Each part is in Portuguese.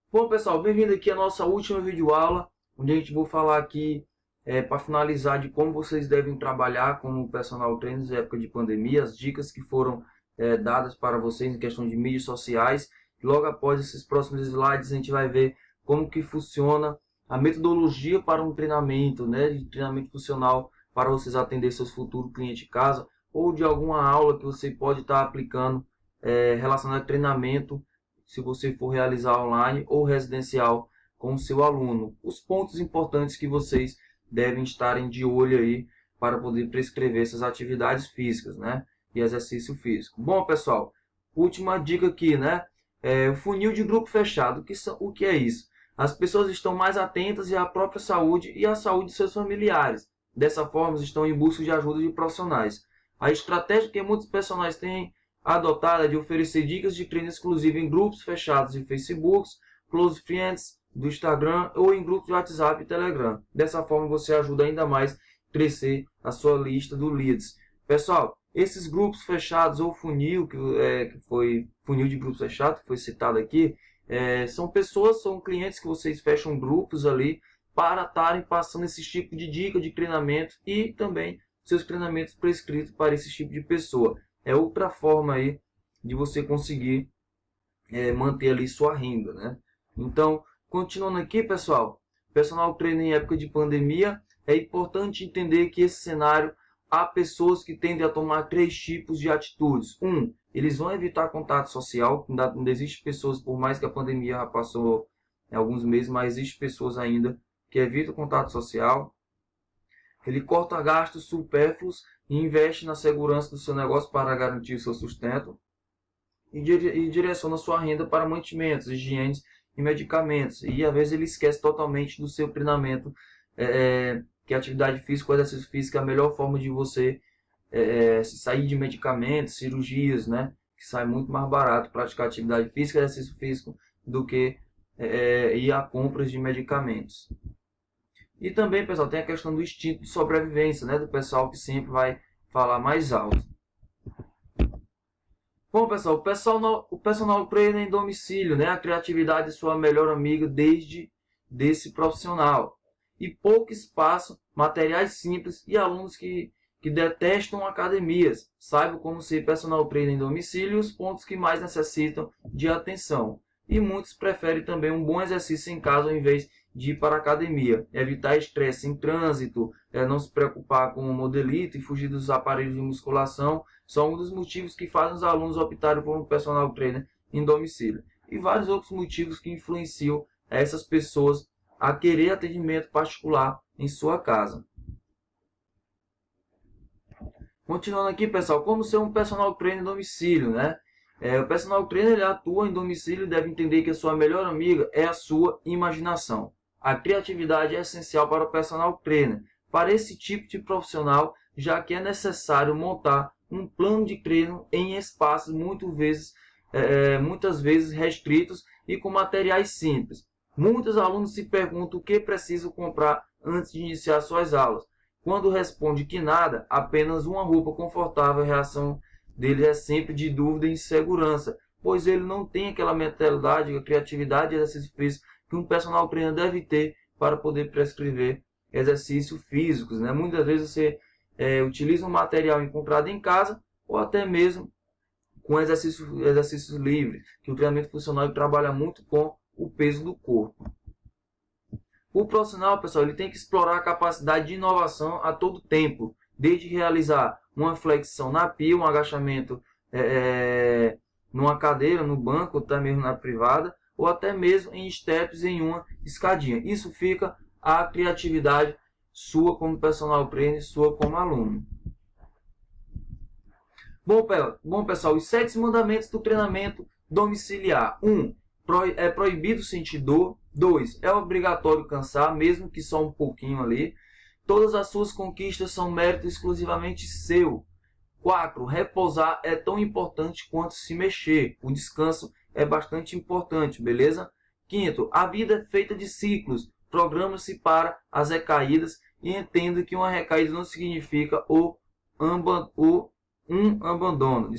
Bom, pessoal, bem-vindo aqui à nossa última videoaula, onde a gente vai falar aqui, para finalizar, de como vocês devem trabalhar como personal trainer na época de pandemia, as dicas que foram dadas para vocês em questão de mídias sociais. Logo após esses próximos slides, a gente vai ver como que funciona a metodologia para um treinamento, né, de treinamento funcional para vocês atender seus futuros clientes de casa, ou de alguma aula que você pode estar aplicando relacionada a treinamento, se você for realizar online ou residencial com o seu aluno. Os pontos importantes que vocês devem estarem de olho aí para poder prescrever essas atividades físicas, né? E exercício físico. Bom, pessoal, última dica aqui, né? O funil de grupo fechado. O que é isso? As pessoas estão mais atentas à própria saúde e à saúde de seus familiares. Dessa forma, estão em busca de ajuda de profissionais. A estratégia que muitos personagens têm adotada de oferecer dicas de treino exclusivo em grupos fechados de Facebook, Close Friends do Instagram ou em grupos de WhatsApp e Telegram. Dessa forma você ajuda ainda mais a crescer a sua lista do leads. Pessoal, esses grupos fechados ou funil, que foi funil de grupos fechados, que foi citado aqui, são clientes que vocês fecham grupos ali para estarem passando esse tipo de dica de treinamento e também seus treinamentos prescritos para esse tipo de pessoa. É outra forma aí de você conseguir manter ali sua renda, né? Então, continuando aqui, pessoal, personal trainer em época de pandemia, é importante entender que esse cenário há pessoas que tendem a tomar três tipos de atitudes. Eles vão evitar contato social. Ainda existe pessoas, por mais que a pandemia já passou alguns meses, mas existe pessoas ainda que evitam contato social. Ele corta gastos supérfluos e investe na segurança do seu negócio para garantir o seu sustento e direciona sua renda para mantimentos, higiene e medicamentos. E às vezes ele esquece totalmente do seu treinamento, que a atividade física, o exercício físico é a melhor forma de você se sair de medicamentos, cirurgias, né? Que sai muito mais barato praticar atividade física, exercício físico, do que ir a compras de medicamentos. E também, pessoal, tem a questão do instinto de sobrevivência, né? Do pessoal que sempre vai falar mais alto. Bom, pessoal, o personal trainer em domicílio, né? A criatividade é sua melhor amiga desde desse profissional. E pouco espaço, materiais simples e alunos que detestam academias. Saiba como ser personal trainer em domicílio e os pontos que mais necessitam de atenção. E muitos preferem também um bom exercício em casa ao invés de ir para a academia. Evitar estresse em trânsito, não se preocupar com o modelito e fugir dos aparelhos de musculação são um dos motivos que fazem os alunos optarem por um personal trainer em domicílio. E vários outros motivos que influenciam essas pessoas a querer atendimento particular em sua casa. Continuando aqui, pessoal, como ser um personal trainer em domicílio, né? O personal trainer ele atua em domicílio e deve entender que a sua melhor amiga é a sua imaginação. A criatividade é essencial para o personal trainer, para esse tipo de profissional, já que é necessário montar um plano de treino em espaços muitas vezes restritos e com materiais simples. Muitos alunos se perguntam o que precisam comprar antes de iniciar suas aulas. Quando responde que nada, apenas uma roupa confortável, a reação dele é sempre de dúvida e insegurança, pois ele não tem aquela mentalidade, a criatividade e exercício físico que um personal trainer deve ter para poder prescrever exercícios físicos, né? Muitas vezes você utiliza um material encontrado em casa ou até mesmo com exercícios livres, que o treinamento funcional trabalha muito com o peso do corpo. O profissional, pessoal, ele tem que explorar a capacidade de inovação a todo tempo, desde realizar uma flexão na pia, um agachamento numa cadeira, no banco, ou até mesmo na privada, ou até mesmo em steps em uma escadinha. Isso fica a criatividade sua como personal trainer, sua como aluno. Bom, pessoal, os 7 mandamentos do treinamento domiciliar. 1. É proibido sentir dor. 2. É obrigatório cansar, mesmo que só um pouquinho ali. Todas as suas conquistas são mérito exclusivamente seu. 4. Repousar é tão importante quanto se mexer. O descanso é bastante importante, beleza? 5. A vida é feita de ciclos. Programa-se para as recaídas e entenda que uma recaída não significa um abandono.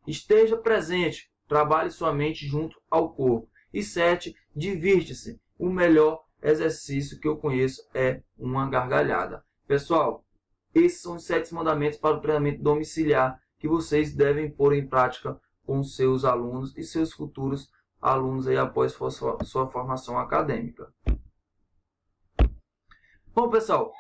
Esteja presente. Trabalhe sua mente junto ao corpo. E 7, divirte-se. O melhor exercício que eu conheço é uma gargalhada. Pessoal, esses são os 7 mandamentos para o treinamento domiciliar que vocês devem pôr em prática com seus alunos e seus futuros alunos aí após sua formação acadêmica. Bom, pessoal,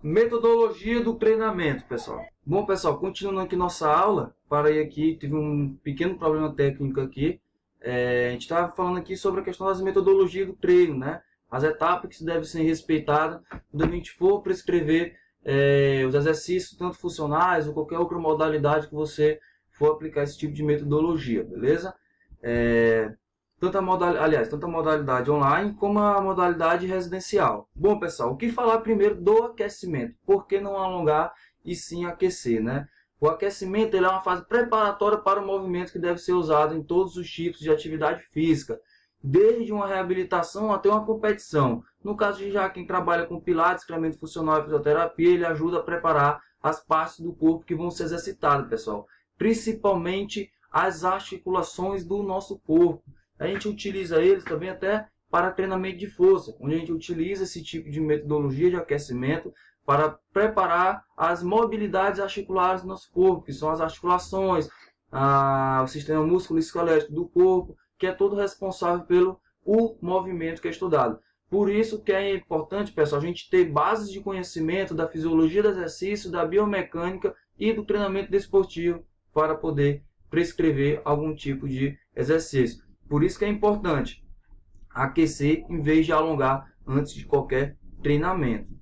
metodologia do treinamento, pessoal. Bom, pessoal, continuando aqui nossa aula, parei aqui, tive um pequeno problema técnico aqui. A gente estava falando aqui sobre a questão das metodologias do treino, né? As etapas que devem ser respeitadas quando a gente for prescrever os exercícios, tanto funcionais ou qualquer outra modalidade que você for aplicar esse tipo de metodologia, beleza? Tanto a modalidade online como a modalidade residencial. Bom, pessoal, o que falar primeiro do aquecimento? Por que não alongar e sim aquecer, né? O aquecimento ele é uma fase preparatória para o movimento que deve ser usado em todos os tipos de atividade física, desde uma reabilitação até uma competição. No caso de já quem trabalha com pilates, treinamento funcional e fisioterapia, ele ajuda a preparar as partes do corpo que vão ser exercitadas, pessoal. Principalmente as articulações do nosso corpo. A gente utiliza eles também até para treinamento de força, onde a gente utiliza esse tipo de metodologia de aquecimento para preparar as mobilidades articulares do nosso corpo, que são as articulações, o sistema músculo-esquelético do corpo, que é todo responsável pelo movimento que é estudado. Por isso que é importante, pessoal, a gente ter bases de conhecimento da fisiologia do exercício, da biomecânica e do treinamento desportivo para poder prescrever algum tipo de exercício. Por isso que é importante aquecer em vez de alongar antes de qualquer treinamento.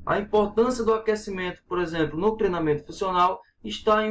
A importância do aquecimento, por exemplo, no treinamento funcional, está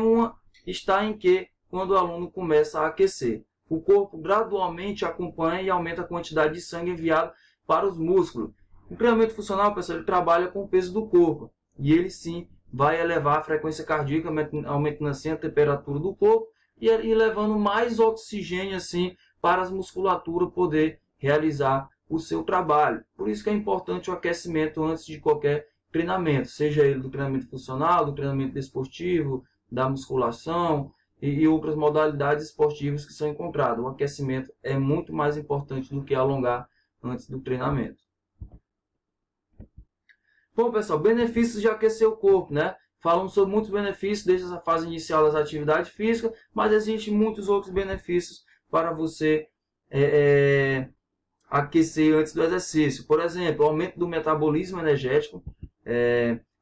em que, quando o aluno começa a aquecer, o corpo gradualmente acompanha e aumenta a quantidade de sangue enviado para os músculos. O treinamento funcional, pessoal, ele trabalha com o peso do corpo e ele sim vai elevar a frequência cardíaca, aumentando assim a temperatura do corpo e levando mais oxigênio assim para as musculaturas poder realizar o seu trabalho. Por isso que é importante o aquecimento antes de qualquer treinamento, seja ele do treinamento funcional, do treinamento desportivo, da musculação e outras modalidades esportivas que são encontradas. O aquecimento é muito mais importante do que alongar antes do treinamento. Bom, pessoal, benefícios de aquecer o corpo, né? Falamos sobre muitos benefícios desde essa fase inicial das atividades físicas, mas existem muitos outros benefícios para você aquecer antes do exercício. Por exemplo, aumento do metabolismo energético,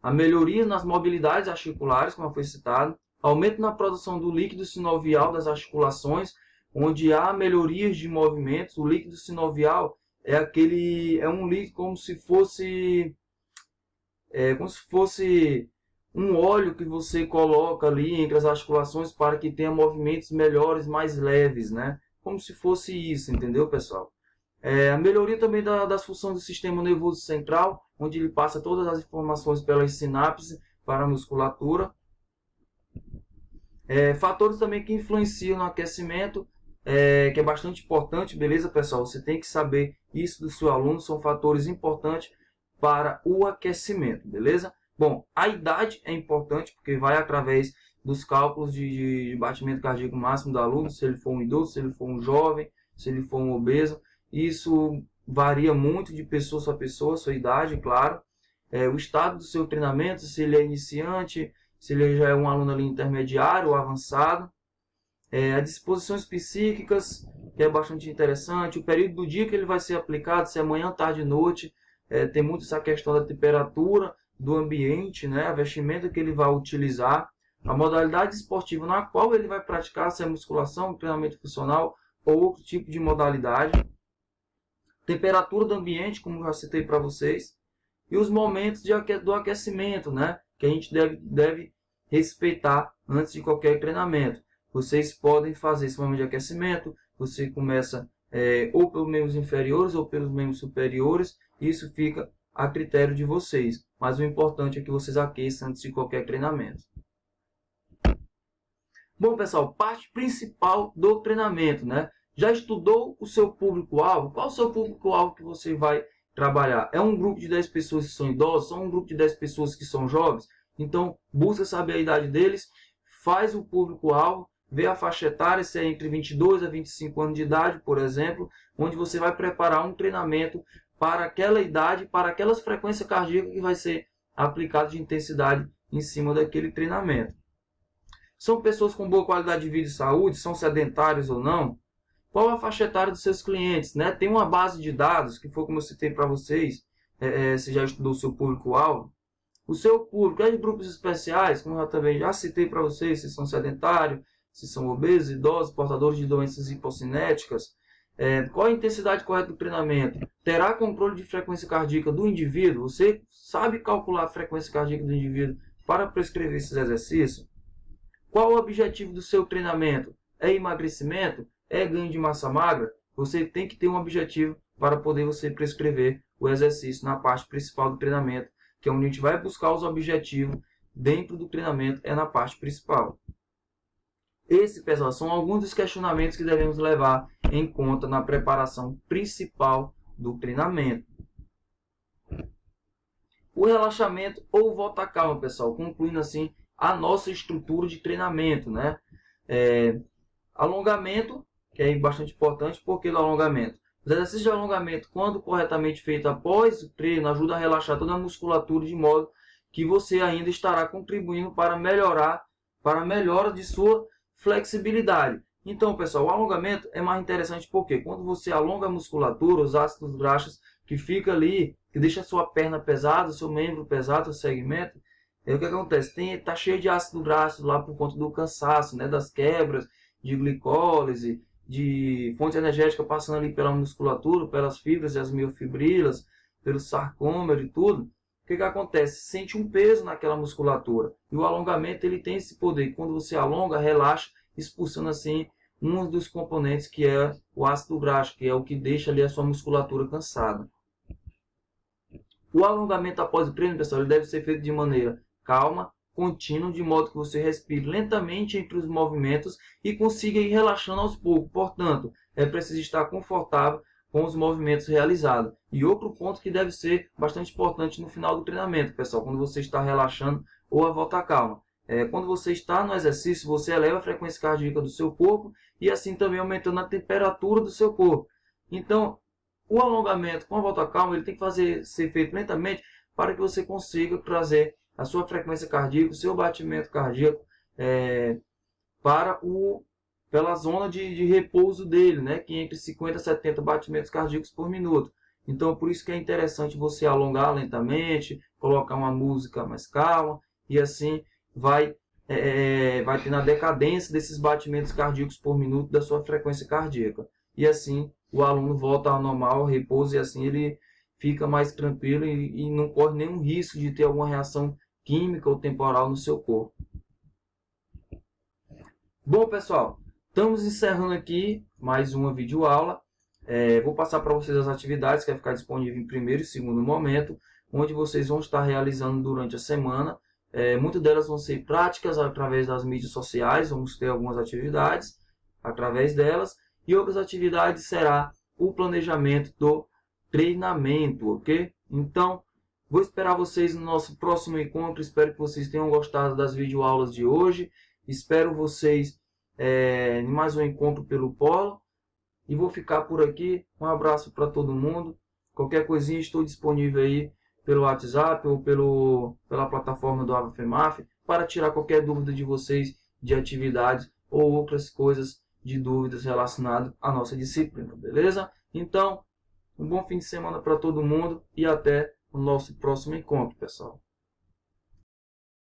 a melhoria nas mobilidades articulares, como foi citado, aumento na produção do líquido sinovial das articulações, onde há melhorias de movimentos. O líquido sinovial é um líquido como se fosse um óleo que você coloca ali entre as articulações para que tenha movimentos melhores, mais leves, né? Como se fosse isso, entendeu, pessoal? A melhoria também das funções do sistema nervoso central, onde ele passa todas as informações pelas sinapses para a musculatura. Fatores também que influenciam no aquecimento, que é bastante importante, beleza, pessoal? Você tem que saber isso do seu aluno, são fatores importantes para o aquecimento, beleza? Bom, a idade é importante, porque vai através dos cálculos de batimento cardíaco máximo do aluno, se ele for um idoso, se ele for um jovem, se ele for um obeso. Isso varia muito de pessoa a pessoa, sua idade, claro. O estado do seu treinamento, se ele é iniciante, se ele já é um aluno ali intermediário ou avançado. As disposições psíquicas, que é bastante interessante. O período do dia que ele vai ser aplicado, se é manhã, tarde e noite. Tem muito essa questão da temperatura, do ambiente, né? A vestimenta que ele vai utilizar. A modalidade esportiva na qual ele vai praticar, se é musculação, treinamento funcional ou outro tipo de modalidade. Temperatura do ambiente, como já citei para vocês. E os momentos do aquecimento, né? Que a gente deve respeitar antes de qualquer treinamento. Vocês podem fazer esse momento de aquecimento. Você começa ou pelos membros inferiores ou pelos membros superiores. Isso fica a critério de vocês. Mas o importante é que vocês aqueçam antes de qualquer treinamento. Bom, pessoal, parte principal do treinamento, né? Já estudou o seu público-alvo? Qual é o seu público-alvo que você vai trabalhar? É um grupo de 10 pessoas que são idosos? Ou um grupo de 10 pessoas que são jovens? Então, busca saber a idade deles, faz o público-alvo ver a faixa etária, se é entre 22 a 25 anos de idade, por exemplo, onde você vai preparar um treinamento para aquela idade, para aquelas frequências cardíacas que vai ser aplicado de intensidade em cima daquele treinamento. São pessoas com boa qualidade de vida e saúde? São sedentários ou não? Qual a faixa etária dos seus clientes? Né? Tem uma base de dados, que foi como eu citei para vocês, você já estudou o seu público-alvo. O seu público é de grupos especiais, como eu também já citei para vocês, se são sedentários, se são obesos, idosos, portadores de doenças hipocinéticas. Qual a intensidade correta do treinamento? Terá controle de frequência cardíaca do indivíduo? Você sabe calcular a frequência cardíaca do indivíduo para prescrever esses exercícios? Qual o objetivo do seu treinamento? É emagrecimento? É ganho de massa magra? Você tem que ter um objetivo para poder você prescrever o exercício na parte principal do treinamento, que é onde a gente vai buscar os objetivos dentro do treinamento, é na parte principal. Esses, pessoal, são alguns dos questionamentos que devemos levar em conta na preparação principal do treinamento. O relaxamento ou volta calma, pessoal, concluindo assim a nossa estrutura de treinamento, né? Alongamento, que é bastante importante. Por que do alongamento? Os exercícios de alongamento, quando corretamente feito após o treino, ajuda a relaxar toda a musculatura de modo que você ainda estará contribuindo para a melhora de sua flexibilidade. Então, pessoal, o alongamento é mais interessante porque quando você alonga a musculatura, os ácidos graxos que fica ali, que deixa a sua perna pesada, seu membro pesado, o segmento, o que acontece? Está cheio de ácido graxo lá por conta do cansaço, né, das quebras de glicólise, de fonte energética passando ali pela musculatura, pelas fibras e as miofibrilas, pelo sarcômero e tudo. O que acontece? Sente um peso naquela musculatura. E o alongamento ele tem esse poder. Quando você alonga, relaxa, expulsando assim um dos componentes que é o ácido graxo, que é o que deixa ali a sua musculatura cansada. O alongamento após o treino, pessoal, ele deve ser feito de maneira calma, contínua, de modo que você respire lentamente entre os movimentos e consiga ir relaxando aos poucos. Portanto, é preciso estar confortável com os movimentos realizados. E outro ponto que deve ser bastante importante no final do treinamento, pessoal, quando você está relaxando ou a volta calma. Quando você está no exercício, você eleva a frequência cardíaca do seu corpo e assim também aumentando a temperatura do seu corpo. Então, o alongamento com a volta calma ele tem que ser feito lentamente para que você consiga trazer a sua frequência cardíaca, o seu batimento cardíaco pela zona de repouso dele, né, que é entre 50 e 70 batimentos cardíacos por minuto. Então, por isso que é interessante você alongar lentamente, colocar uma música mais calma, e assim vai tendo a decadência desses batimentos cardíacos por minuto da sua frequência cardíaca. E assim o aluno volta ao normal, ao repouso, e assim ele fica mais tranquilo e não corre nenhum risco de ter alguma reação química ou temporal no seu corpo. Bom, pessoal, estamos encerrando aqui mais uma videoaula. Vou passar para vocês as atividades que vai ficar disponível em primeiro e segundo momento, onde vocês vão estar realizando durante a semana. Muitas delas vão ser práticas através das mídias sociais, vamos ter algumas atividades através delas, e outras atividades será o planejamento do treinamento, ok? Então, vou esperar vocês no nosso próximo encontro. Espero que vocês tenham gostado das videoaulas de hoje. Espero vocês em mais um encontro pelo Polo. E vou ficar por aqui. Um abraço para todo mundo. Qualquer coisinha estou disponível aí pelo WhatsApp ou pela plataforma do AvaFemaf para tirar qualquer dúvida de vocês de atividades ou outras coisas de dúvidas relacionadas à nossa disciplina, beleza? Então, um bom fim de semana para todo mundo e até o nosso próximo encontro, pessoal.